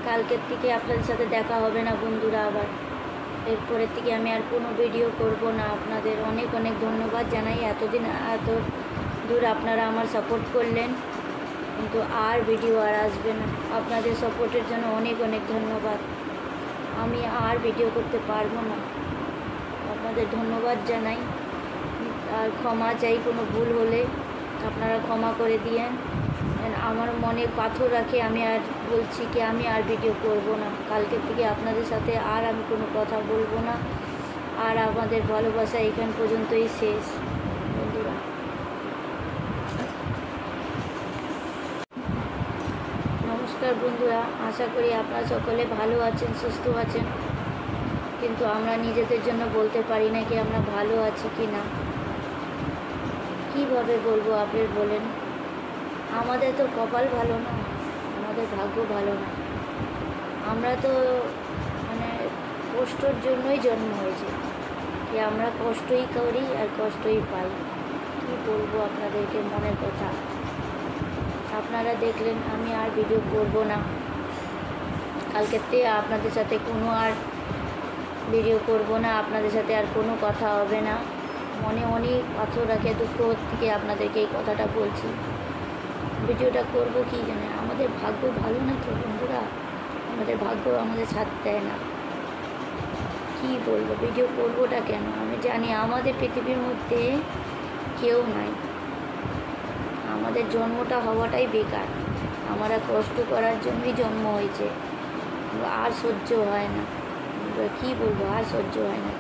কালকের থেকে আপনাদের সাথে দেখা হবে না বন্ধুরা। আবার এরপরের থেকে আমি আর কোনো ভিডিও করব না। আপনাদের অনেক অনেক ধন্যবাদ জানাই, এতদিন এত দূর আপনারা আমার সাপোর্ট করলেন, কিন্তু আর ভিডিও আর আসবে না। আপনাদের সাপোর্টের জন্য অনেক অনেক ধন্যবাদ। আমি আর ভিডিও করতে পারবো না, আপনাদের ধন্যবাদ জানাই। আর ক্ষমা চাই, কোনো ভুল হলে আপনারা ক্ষমা করে দিয়েন। আমার মনে পাথর রাখে আমি আর বলছি কি আমি আর ভিডিও করব না। কালকের থেকে আপনাদের সাথে আর আমি কোনো কথা বলবো না। আর আমাদের ভালোবাসা এখান পর্যন্তই শেষ বন্ধুরা। নমস্কার বন্ধুরা, আশা করি আপনারা সকলে ভালো আছেন, সুস্থ আছেন, কিন্তু আমরা নিজেদের জন্য বলতে পারি না কি আমরা ভালো আছি কি না। কীভাবে বলবো আপনি বলেন? আমাদের তো কপাল ভালো না, আমাদের ভাগ্য ভালো না। আমরা তো মানে কষ্টর জন্যই জন্ম হয়েছে, কি আমরা কষ্টই করি আর কষ্টই পাই। কী বলবো আপনাদেরকে মনের কথা। আপনারা দেখলেন আমি আর ভিডিও করব না। কালকের থেকে আপনাদের সাথে কোনো আর ভিডিও করব না, আপনাদের সাথে আর কোনো কথা হবে না। মনে অনেক পাথর রাখে, দুঃখ থেকে আপনাদেরকে এই কথাটা বলছি। ভিডিওটা করব কি জানে, আমাদের ভাগ্য ভালো না তো বন্ধুরা, আমাদের ভাগ্য আমাদের সাথ দেয় না। কি বলবো, ভিডিও করবোটা কেন? আমি জানি আমাদের পৃথিবীর মধ্যে কেউ নাই, আমাদের জন্মটা হওয়াটাই বেকার। আমরা কষ্ট করার জন্যই জন্ম হয়েছে, আর সহ্য হয় না। কি বলবো, আর সহ্য হয় না।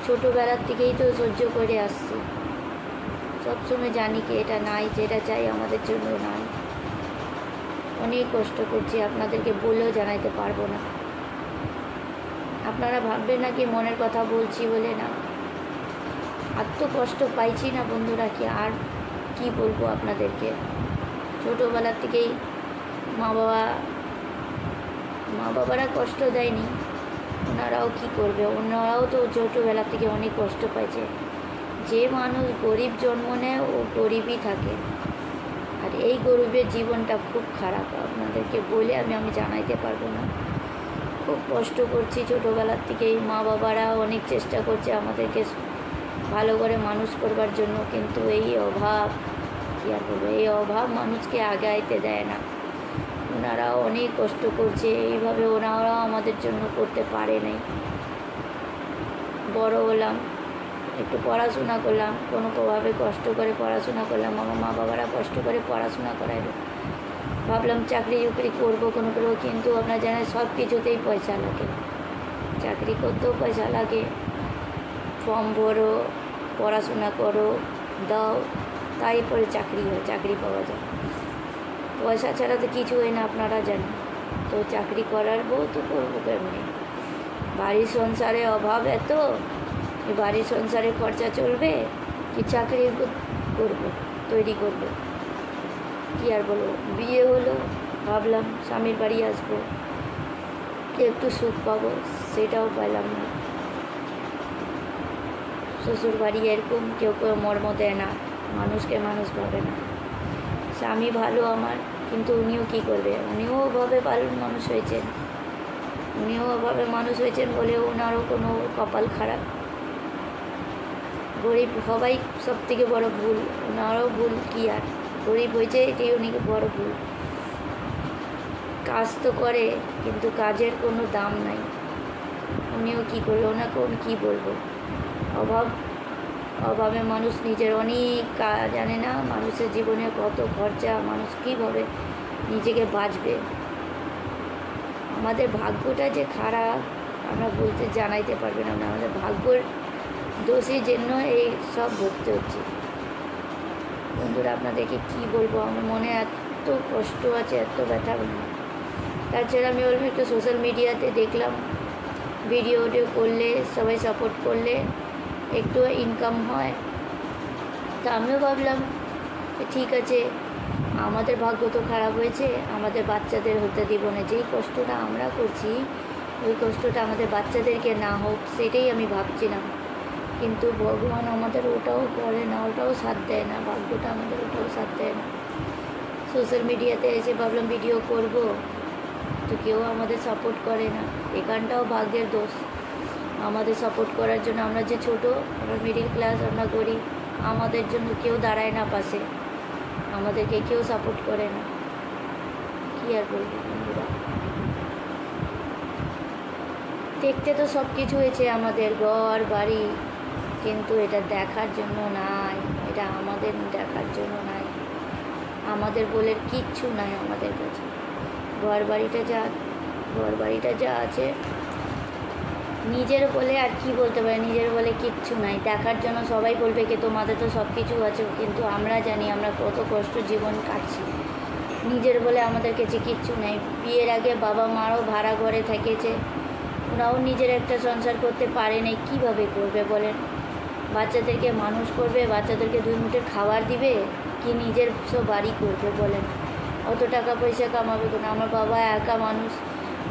ছোটোবেলার থেকেই তো সহ্য করে আসছি, সবসময় জানি কি এটা নাই, যেটা চাই আমাদের জন্য নাই। অনেক কষ্ট করছি, আপনাদেরকে বলেও জানাইতে পারবো না। আপনারা ভাববেন না কি মনের কথা বলছি বলে, না, আর তো কষ্ট পাইছি না বন্ধুরা, কি আর কি বলবো আপনাদেরকে। ছোটোবেলার থেকেই মা বাবারা কষ্ট দেয়নি, ওনারাও কি করবে, ওনারাও তো ছোটোবেলা থেকে অনেক কষ্ট পাইছে। যে মানুষ গরিব জন্ম নেয় ও গরিবই থাকে, আর এই গরিবের জীবনটা খুব খারাপ। আপনাদেরকে বলে আমি জানাইতে পারবো না। খুব কষ্ট করছি ছোটোবেলার থেকেই। মা বাবারা অনেক চেষ্টা করছে আমাদেরকে ভালো করে মানুষ করবার জন্য, কিন্তু এই অভাব, কী আর বলবো, এই অভাব মানুষকে আগাইতে দেয় না। ওনারাও অনেক কষ্ট করছে, এইভাবে ওনারাও আমাদের জন্য করতে পারে নাই। বড় হলাম, একটু পড়াশোনা করলাম, কোনোভাবে কষ্ট করে পড়াশোনা করলাম। আমার মা বাবারা কষ্ট করে পড়াশোনা করাইল, ভাবলাম চাকরি করবো কোনো, কিন্তু আপনারা জানেন সব কিছুতেই পয়সা লাগে। চাকরি করতেও পয়সা লাগে, ফর্ম ভরো, পড়াশোনা করো, দাও, তারপরে চাকরি হয়, চাকরি পাওয়া যায়। পয়সা ছাড়া তো কিছু হয় না, আপনারা জানেন। তো চাকরি করার বউ তো করবো কেমনি? বাড়ির সংসারে অভাব এত, এই বাড়ির সংসারে খরচা চলবে কি চাকরি করবো, তৈরি করবো? কী আর বলবো, বিয়ে হলো, ভাবলাম স্বামীর বাড়ি আসবো, একটু সুখ পাবো, সেটাও পেলাম না। শ্বশুর বাড়ি এরকম কেউ মর্ম দেয় না, মানুষকে মানুষ ভাবে না। স্বামী ভালো আমার, কিন্তু উনিও কী করবে, উনিও ওভাবে ভালো মানুষ হয়েছেন, বলে ওনারও কোনো কপাল খারাপ। গরিব হওয়াই সব থেকে বড়ো ভুল, ওনারও ভুল। কি আর গরিব হয়েছে এটাই উনি বড় ভুল। কাজ তো করে, কিন্তু কাজের কোনো দাম নাই। উনিও কী করবে, ওনাকে কী বলবো। অভাবে মানুষ নিজের অনেক জানে না, মানুষের জীবনে কত খরচা, মানুষ কীভাবে নিজেকে বাঁচবে। আমাদের ভাগ্যটা যে খারাপ আমরা বলতে জানাইতে পারবেন না। আমাদের ভাগ্যর দোষের জন্য এই সব ভুগতে হচ্ছে বন্ধুরা। আপনাদেরকে কী বলবো, আমার মনে এত কষ্ট আছে, এত ব্যথা। তাছাড়া আমি বলবো একটু সোশ্যাল মিডিয়াতে দেখলাম ভিডিও করলে, সবাই সাপোর্ট করলে একটু ইনকাম হয়। তা আমিও ভাবলাম ঠিক আছে, আমাদের ভাগ্য তো খারাপ হয়েছে, আমাদের বাচ্চাদের হতে দিব না। যেই কষ্টটা আমরা করছি ওই কষ্টটা আমাদের বাচ্চাদেরকে না হোক, সেটাই আমি ভাবছিলাম। কিন্তু ভগবান আমাদের ওটাও করে না, ওটাও সাথ দেয় না, ভাগ্যটা আমাদের ওটাও সাথ দেয় না। সোশ্যাল মিডিয়াতে এসে ভাবলাম ভিডিও করব, তো কেউ আমাদের সাপোর্ট করে না। এখানটাও ভাগ্যের দোষ। আমাদের সাপোর্ট করার জন্য, আমরা যে ছোট, আমরা মিডিল ক্লাস, আমরা গরিব, আমাদের জন্য কেউ দাঁড়ায় না পাশে, আমাদেরকে কেউ সাপোর্ট করে না। কী আর বলবো বন্ধুরা, দেখতে তো সব কিছু হয়েছে আমাদের, ঘর বাড়ি, কিন্তু এটা দেখার জন্য নাই, এটা আমাদের দেখার জন্য নাই, আমাদের বলে কিচ্ছু নাই আমাদের কাছে। ঘর বাড়িটা যা আছে নিজের বলে আর কি বলতে পারে, নিজের বলে কিচ্ছু নাই। দেখার জন্য সবাই বলবে কি তোমাদের তো সব কিছু আছে, কিন্তু আমরা জানি আমরা কত কষ্ট জীবন কাটছি। নিজের বলে আমাদের কাছে কিচ্ছু নেই। বিয়ের আগে বাবা মারও ভাড়া ঘরে থেকেছে, ওরাও নিজের একটা সংসার করতে পারে নাই, কীভাবে করবে বলেন? বাচ্চাদেরকে মানুষ করবে, বাচ্চাদেরকে 2 মুঠে খাবার দিবে, কি নিজের সব বাড়ি করবে বলেন? অত টাকা পয়সা কামাবে কেন? আমার বাবা একা মানুষ,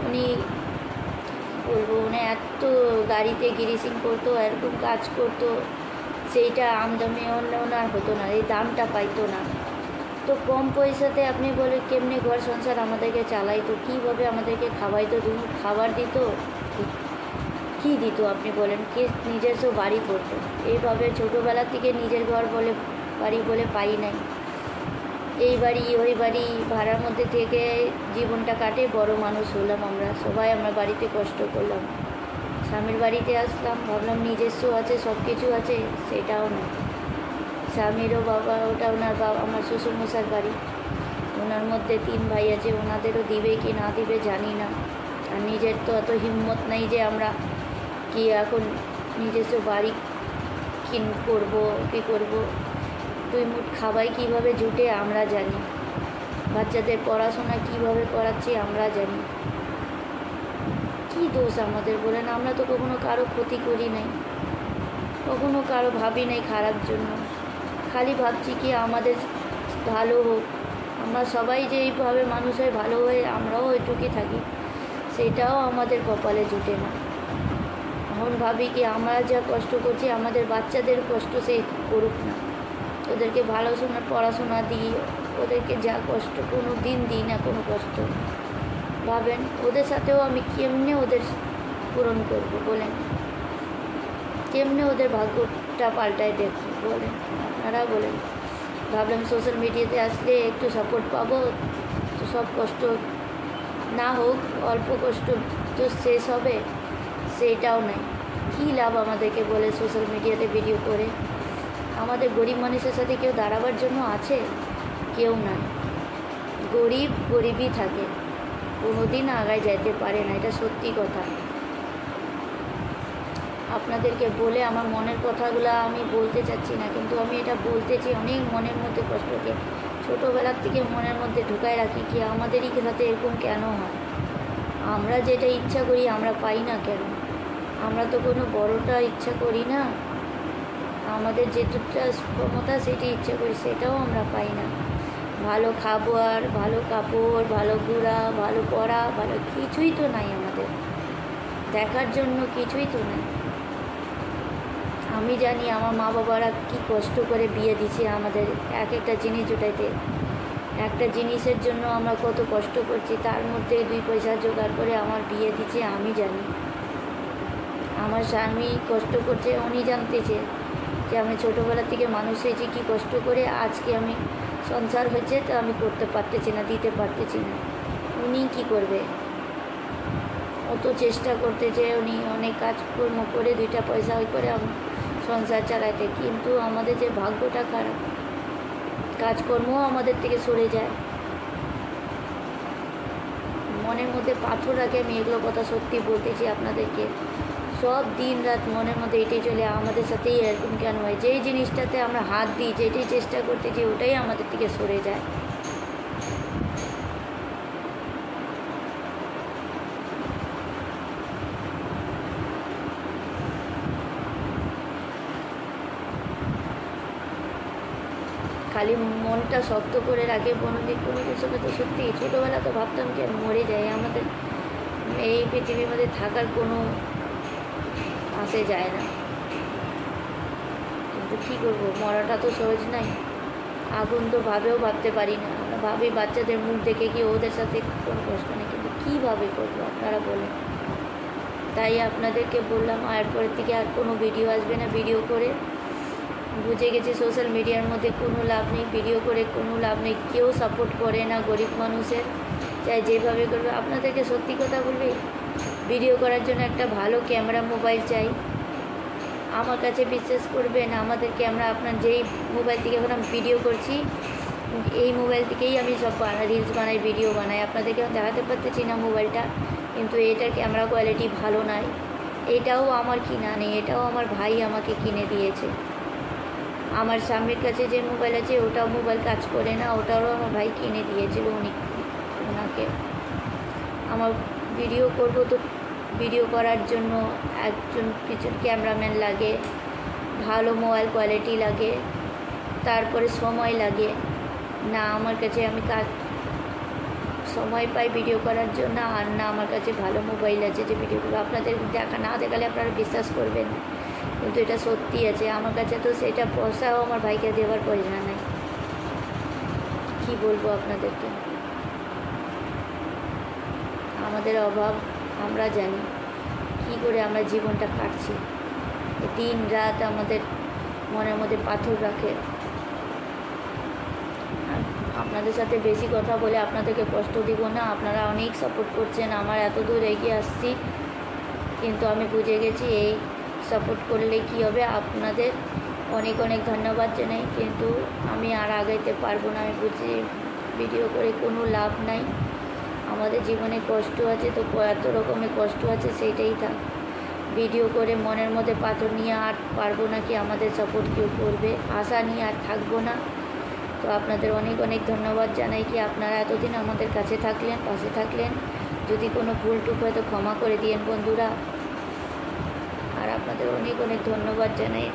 উনি বলবো উনি এত গাড়িতে গ্রিসিং করতো, এরকম কাজ করতো, সেইটা আমদামি ওনার হতো না, এই দামটা পাইতো না। তো কম পয়সাতে আপনি বলে কেমনি ঘর সংসার আমাদেরকে চালাইতো, কীভাবে আমাদেরকে খাওয়াইতো, 2 মুঠ খাবার দিত, কী দিত আপনি বলেন? কে নিজস্ব বাড়ি করতো? এইভাবে ছোটোবেলা থেকে নিজের ঘর বলে বাড়ি বলে পাই নাই, এই বাড়ি ওই বাড়ি ভাড়ার মধ্যে থেকে জীবনটা কাটে বড় মানুষ হলাম। আমরা সবাই আমরা বাড়িতে কষ্ট করলাম, স্বামীর বাড়িতে আসলাম, ভাবলাম নিজস্ব আছে, সব কিছু আছে, সেটাও না। স্বামীরও বাবা, ওটা ওনার বাবা, আমার শ্বশুরমশার বাড়ি, ওনার মধ্যে 3 ভাই আছে, ওনাদেরও দিবে কি না দিবে জানি না। আর নিজের তো অত হিম্মত নেই যে আমরা কি এখন নিজস্ব বাড়ি করবো, কী করবো। 2 মুঠ খাবাই কীভাবে জুটে আমরা জানি, বাচ্চাদের পড়াশোনা কীভাবে করাচ্ছি আমরা জানি। কী দোষ আমাদের বলেন? আমরা তো কখনো কারো ক্ষতি করি নাই, কখনো কারো ভাবি নাই খারাপ জন্য, খালি ভাবছি কি আমাদের ভালো হোক। আমরা সবাই যে এইভাবে মানুষ হয়ে ভালো হয়ে আমরাও ওইটুকুই থাকি, সেটাও আমাদের কপালে জুটে না। এখন ভাবি কি আমরা যা কষ্ট করছি আমাদের বাচ্চাদের কষ্ট সে করুক না, ওদেরকে ভালো পড়াশোনা দিই, ওদেরকে যা কষ্ট কোনো দিন দিই না কোনো কষ্ট। ভাবেন ওদের সাথেও আমি কেমনে ওদের পূরণ করবো বলেন? কেমনে ওদের ভাগ্যটা পাল্টায় দেখবো বলেন? আপনারা বলেন। ভাবলাম সোশ্যাল মিডিয়াতে আসলে একটু সাপোর্ট পাবো, তো সব কষ্ট না হোক, অল্প কষ্ট তো শেষ হবে, সেইটাও নাই। কী লাভ আমাদেরকে বলে সোশ্যাল মিডিয়াতে ভিডিও করে? আমাদের গরিব মানুষের সাথে কেউ দাঁড়াবার জন্য আছে? কেউ নাই। গরিব গরিবই থাকে, কোনো দিন আগায় যাইতে পারে না, এটা সত্যি কথা। আপনাদেরকে বলে আমার মনের কথাগুলো আমি বলতে চাচ্ছি না, কিন্তু আমি এটা বলতেছি অনেক মনের মধ্যে কষ্টকে ছোটোবেলার থেকে মনের মধ্যে ঢুকায় রাখি কি আমাদেরই সাথে এরকম কেন হয়? আমরা যেটা ইচ্ছা করি আমরা পাই না কেন? আমরা তো কোনো বড়টা ইচ্ছা করি না, আমাদের যেটা ক্ষমতা সেটি ইচ্ছা করি, সেটাও আমরা পাই না। ভালো খাবার, ভালো কাপড়, ভালো ঘোরা, ভালো পড়া, ভালো কিছুই তো নাই আমাদের, দেখার জন্য কিছুই তো নাই। আমি জানি আমার মা বাবারা কি কষ্ট করে বিয়ে দিচ্ছে আমাদের এক একটা জিনিস জোটাইতে, একটা জিনিসের জন্য আমরা কত কষ্ট করছি, তার মধ্যে 2 পয়সা জোগাড় করে আমার বিয়ে দিচ্ছে। আমি জানি আমার স্বামী কষ্ট করছে, উনি জানতেছে যে আমি ছোটোবেলা থেকে মানুষ হয়েছি কী কষ্ট করে, আজকে আমি সংসার হয়েছে তো আমি করতে পারতেছি না, দিতে পারতেছি না। উনি কি করবে? অত চেষ্টা করতেছে, উনি অনেক কাজকর্ম করে 2টা পয়সা ওই করে সংসার চালাইতে, কিন্তু আমাদের যে ভাগ্যটা খারাপ, কাজকর্মও আমাদের থেকে সরে যায়। মনের মধ্যে পাথর রাখে, আমি এগুলো কথা সত্যি বলতেছি আপনাদেরকে। সব দিন রাত মনের মধ্যে এটাই চলে, আমাদের সাথেই এরকম কেন হয়? যেই জিনিসটাতে আমরা হাত দিই, যেটাই চেষ্টা করতেছি, ওটাই আমাদের থেকে সরে যায়। খালি মনটা শক্ত করে রাখে কোনো কিছুর তো সত্যি। ছোটোবেলা তো ভাবতাম যে মরে যায়, আমাদের এই পৃথিবীর মধ্যে থাকার কোনো আসে যায় না, কিন্তু কী করবো, মরাটা তো সহজ নাই। আগুন তো ভাবতে পারি না। আমরা ভাবি বাচ্চাদের মুখ দেখে কি ওদের সাথে কোনো কষ্ট নেই, কিন্তু কীভাবে করবো আপনারা বলেন। তাই আপনাদেরকে বললাম এরপরের থেকে আর কোনো ভিডিও আসবে না। ভিডিও করে বুঝে গেছি সোশ্যাল মিডিয়ার মধ্যে কোনো লাভ নেই, ভিডিও করে কোনো লাভ নেই। কেউ সাপোর্ট করে না গরিব মানুষের, চাই যেভাবে করবে। আপনাদেরকে সত্যি কথা বলবে, ভিডিও করার জন্য একটা ভালো ক্যামেরা মোবাইল চাই। আমার কাছে বিশ্বাস করবেন, আমাদের ক্যামেরা আপনার যেই মোবাইল থেকে এখন আমি ভিডিও করছি, এই মোবাইল থেকেই আমি সব রিলস বানাই, ভিডিও বানাই। আপনাদেরকে আমি দেখাতে পারতেছি না মোবাইলটা, কিন্তু এটার ক্যামেরা কোয়ালিটি ভালো নয়। এটাও আমার কিনা নেই, এটাও আমার ভাই আমাকে কিনে দিয়েছে। আমার স্বামীর কাছে যে মোবাইল আছে ওটাও মোবাইল কাজ করে না, ওটাও আমার ভাই কিনে দিয়েছিল ওনাকে। আমার ভিডিও করব তো ভিডিও করার জন্য একজন কিছু ক্যামেরাম্যান লাগে, ভালো মোবাইল কোয়ালিটি লাগে, তারপরে সময় লাগে না। আমার কাছে আমি সময় পাই ভিডিও করার জন্য, আর না আমার কাছে ভালো মোবাইল আছে যে ভিডিও করবো। আপনাদের না দেখালে আপনারা বিশ্বাস করবেন, কিন্তু এটা সত্যি আছে। আমার কাছে তো সেটা পয়সাও আমার ভাইকে দেওয়ার প্রয়োজন নেই। কী বলবো আপনাদেরকে, আমাদের অভাব আমরা জানি, কী করে আমরা জীবনটা কাটছি। দিন রাত আমাদের মনের মধ্যে পাথর রাখে। আপনাদের সাথে বেশি কথা বলে আপনাদেরকে কষ্ট দিব না। আপনারা অনেক সাপোর্ট করছেন, আমার এত দূর এগিয়ে আসছি, কিন্তু আমি বুঝে গেছি এই সাপোর্ট করলে কি হবে। আপনাদের অনেক অনেক ধন্যবাদ জানাই, কিন্তু আমি আর আগাইতে পারবো না। আমি বুঝি ভিডিও করে কোনো লাভ নাই। আমাদের জীবনে কষ্ট আছে তো এত রকমের কষ্ট আছে, সেইটাই থাক। ভিডিও করে মনের মধ্যে পাথর নিয়ে আর পারবো না, কি আমাদের সাপোর্ট কেউ করবে, আশা নিয়ে আর থাকবো না। তো আপনাদের অনেক অনেক ধন্যবাদ জানাই, কি আপনারা এতদিন আমাদের কাছে থাকলেন, পাশে থাকলেন। যদি কোনো ভুলটুক হয়তো ক্ষমা করে দিয়েন বন্ধুরা। আর আপনাদের অনেক অনেক ধন্যবাদ জানাই।